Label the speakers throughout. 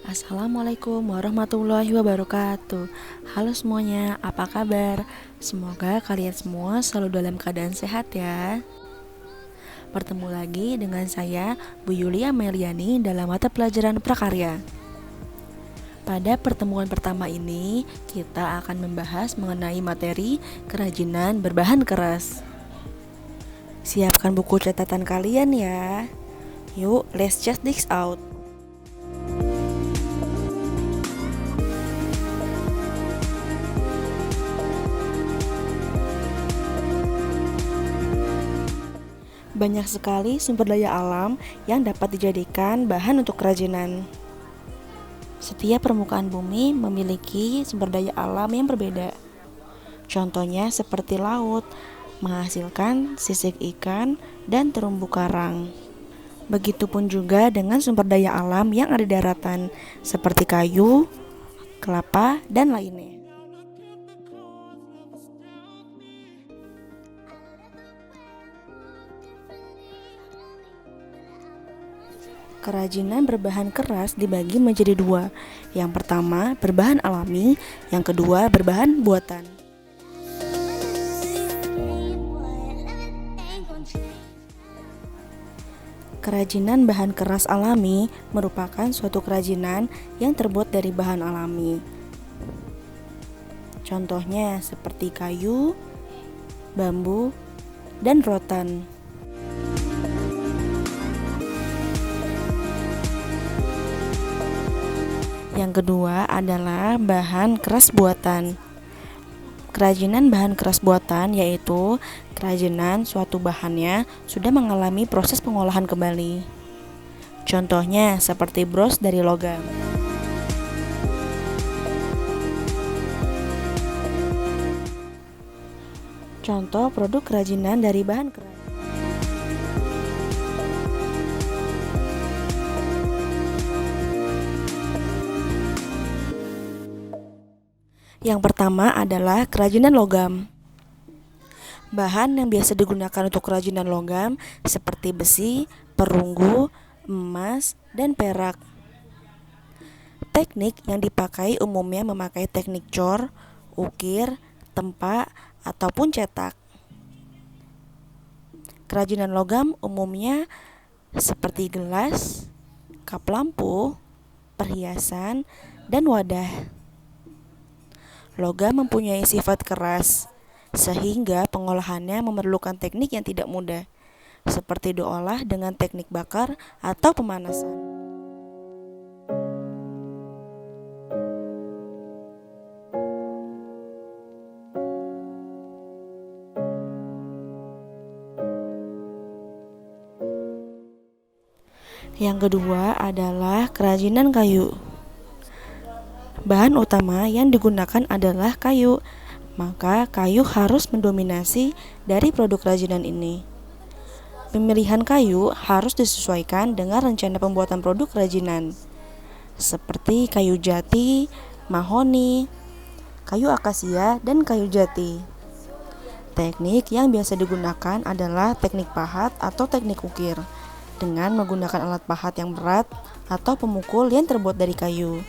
Speaker 1: Assalamualaikum warahmatullahi wabarakatuh. Halo semuanya, apa kabar? Semoga kalian semua selalu dalam keadaan sehat ya. Bertemu lagi dengan saya, Bu Yulia Meliani dalam mata pelajaran prakarya. Pada pertemuan pertama ini, kita akan membahas mengenai materi kerajinan berbahan keras. Siapkan buku catatan kalian ya. Yuk, let's check this out. Banyak sekali sumber daya alam yang dapat dijadikan bahan untuk kerajinan. Setiap permukaan bumi memiliki sumber daya alam yang berbeda. Contohnya seperti laut, menghasilkan sisik ikan dan terumbu karang. Begitupun juga dengan sumber daya alam yang ada di daratan, seperti kayu, kelapa, dan lainnya. Kerajinan berbahan keras dibagi menjadi dua. Yang pertama berbahan alami, yang kedua berbahan buatan. Kerajinan bahan keras alami merupakan suatu kerajinan yang terbuat dari bahan alami. Contohnya seperti kayu, bambu, dan rotan. Yang kedua adalah bahan keras buatan. Kerajinan bahan keras buatan yaitu kerajinan suatu bahannya sudah mengalami proses pengolahan kembali. Contohnya seperti bros dari logam. Contoh produk kerajinan dari bahan keras. Yang pertama adalah kerajinan logam. Bahan yang biasa digunakan untuk kerajinan logam seperti besi, perunggu, emas, dan perak. Teknik yang dipakai umumnya memakai teknik cor, ukir, tempa, ataupun cetak. Kerajinan logam umumnya seperti gelas, kap lampu, perhiasan, dan wadah. Logam mempunyai sifat keras, sehingga pengolahannya memerlukan teknik yang tidak mudah, seperti diolah dengan teknik bakar atau pemanasan. Yang kedua adalah kerajinan kayu. Bahan utama yang digunakan adalah kayu, maka kayu harus mendominasi dari produk kerajinan ini. Pemilihan kayu harus disesuaikan dengan rencana pembuatan produk kerajinan, seperti kayu jati, mahoni, kayu akasia, dan kayu jati. Teknik yang biasa digunakan adalah teknik pahat atau teknik ukir, dengan menggunakan alat pahat yang berat atau pemukul yang terbuat dari kayu.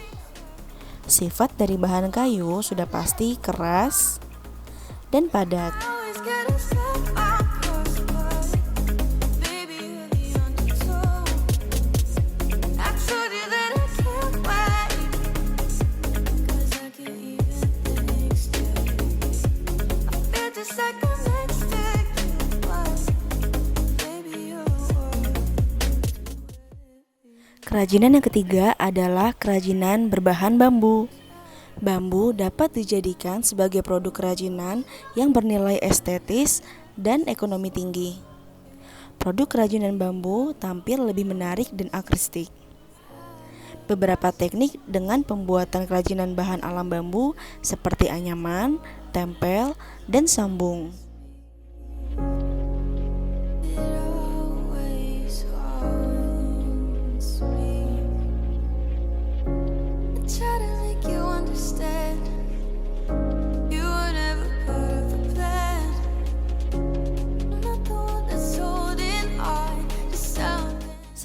Speaker 1: Sifat dari bahan kayu sudah pasti keras dan padat. Kerajinan yang ketiga adalah kerajinan berbahan bambu. Bambu dapat dijadikan sebagai produk kerajinan yang bernilai estetis dan ekonomi tinggi. Produk kerajinan bambu tampil lebih menarik dan artistik. Beberapa teknik dengan pembuatan kerajinan bahan alam bambu seperti anyaman, tempel, dan sambung.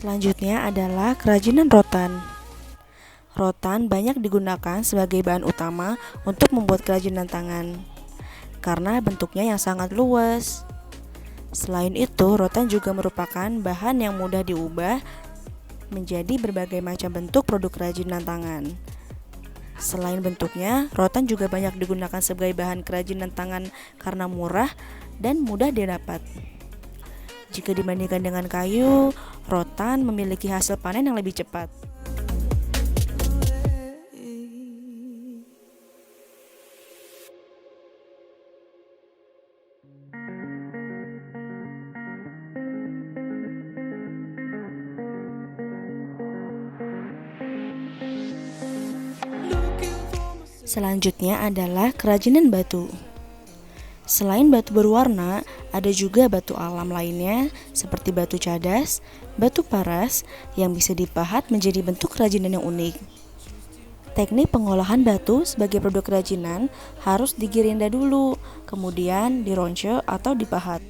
Speaker 1: Selanjutnya adalah kerajinan rotan. Rotan banyak digunakan sebagai bahan utama untuk membuat kerajinan tangan karena bentuknya yang sangat luas. Selain itu, rotan juga merupakan bahan yang mudah diubah menjadi berbagai macam bentuk produk kerajinan tangan. Selain bentuknya, rotan juga banyak digunakan sebagai bahan kerajinan tangan karena murah dan mudah didapat. Jika dibandingkan dengan kayu, rotan memiliki hasil panen yang lebih cepat. Selanjutnya adalah kerajinan batu. Selain batu berwarna, ada juga batu alam lainnya seperti batu cadas, batu paras yang bisa dipahat menjadi bentuk kerajinan yang unik. Teknik pengolahan batu sebagai produk kerajinan harus digirinda dulu, kemudian dironce atau dipahat.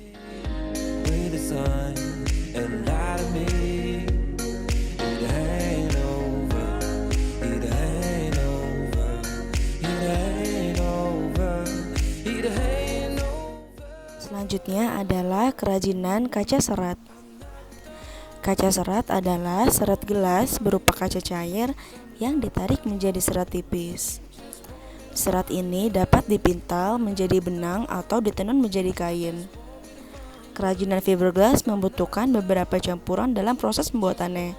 Speaker 1: Selanjutnya adalah kerajinan kaca serat. Kaca serat adalah serat gelas berupa kaca cair yang ditarik menjadi serat tipis. Serat ini dapat dipintal menjadi benang atau ditenun menjadi kain. Kerajinan fiberglass membutuhkan beberapa campuran dalam proses pembuatannya,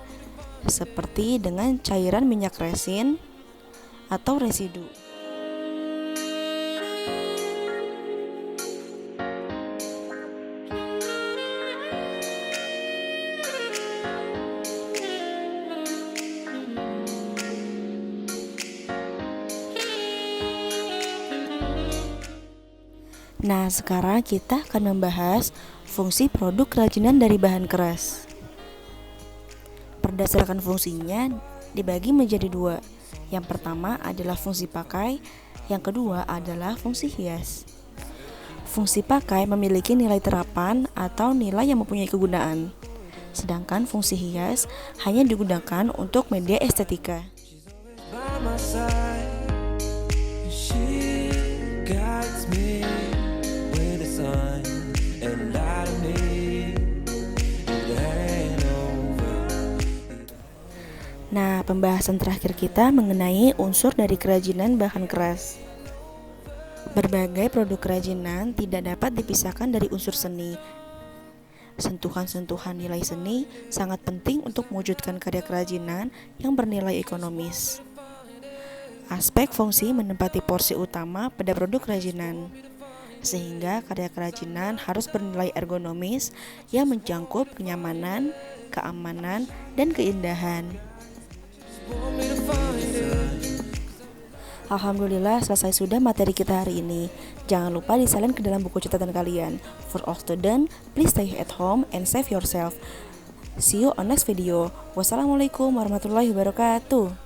Speaker 1: seperti dengan cairan minyak resin atau residu. Nah, sekarang kita akan membahas fungsi produk kerajinan dari bahan keras. Berdasarkan fungsinya dibagi menjadi dua. Yang pertama adalah fungsi pakai, yang kedua adalah fungsi hias. Fungsi pakai memiliki nilai terapan atau nilai yang mempunyai kegunaan. Sedangkan fungsi hias hanya digunakan untuk media estetika. Nah, pembahasan terakhir kita mengenai unsur dari kerajinan bahan keras. Berbagai produk kerajinan tidak dapat dipisahkan dari unsur seni. Sentuhan-sentuhan nilai seni sangat penting untuk mewujudkan karya kerajinan yang bernilai ekonomis. Aspek fungsi menempati porsi utama pada produk kerajinan, sehingga karya kerajinan harus bernilai ergonomis yang mencakup kenyamanan, keamanan, dan keindahan. Alhamdulillah selesai sudah materi kita hari ini. Jangan lupa disalin ke dalam buku catatan kalian. For all students, please stay at home and save yourself. See you on next video. Wassalamualaikum warahmatullahi wabarakatuh.